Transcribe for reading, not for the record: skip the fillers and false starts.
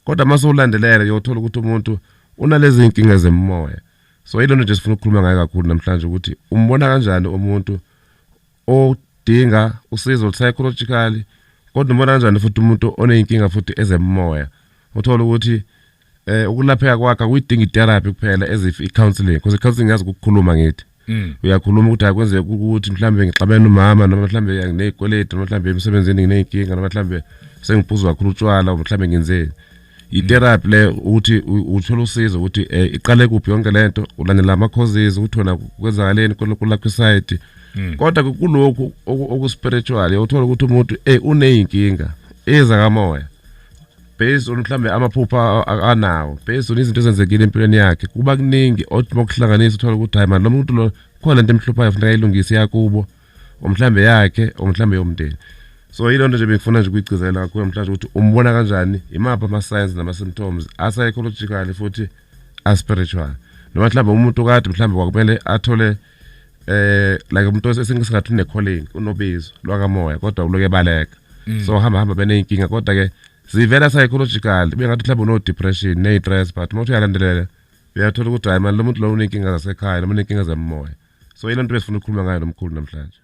kodwa mase ulandelela uyothola ukuthi umuntu unalezi inkinga zemoya. So yilona nje sifuna ukukhuluma ngayo kakhulu namhlanje ukuthi umbona kanjani umuntu odinga usizo psychologically kodwa umbona kanjani futhi umuntu oneyinkinga futhi ezemoya. Uthola ukuthi ukulapheka kwakhe kuyidinga itherapy kuphela as i-counseling because i-counseling yazi ukukhuluma ngithi. Uyakhuluma ukuthi akwenzeke ukuthi mhlambe ngixabene umama noma mhlambe nginezikweletu noma mhlambe emsebenzini ngineyinkinga noma mhlambe sengiphuzwa kakhulu utshwala noma mhlambe ngenzeni. I-therapy le ukuthi uthola usizo ukuthi iqale kuphi yonke lento ulandela ama causes ukuthi wena kwenzakaleni kulakho side. Kodwa kulokhu okuspiritual uthola ukuthi umuntu uneyinkinga ezakamoya. Based on mhlambe amaphupha anawo based on izinto ezenzekile empilweni yakhe kuba kuningi othi mokuhlanganisa uthola ukuthi hayi manje lo muntu lo khona into emhluphayo kufanele ayilungise yakubo omhlambe yakhe omhlambe yomndeni. So yilonto nje bengifuna nje ukuyigcizela kakhulu namhlanje ukuthi umbona kanjani imapha ama signs nama symptoms psychological futhi spiritual. Noma mhlambe umuntu kade mhlambe kwakumele athole like umuntu esingathi une calling unobizo lwakamoya kodwa uloke baleka. So hamba beneyinkinga kodwa ke zivela psychological bengathi mhlawumbe no depression ne stress but mawuthi uyalandelela uyathola ukuthi hayi manje lo muntu lo unenkinga zasekhaya noma unenkinga zemoya. So yilonto besifuna ukukhuluma ngayo nomkhulu namhlanje.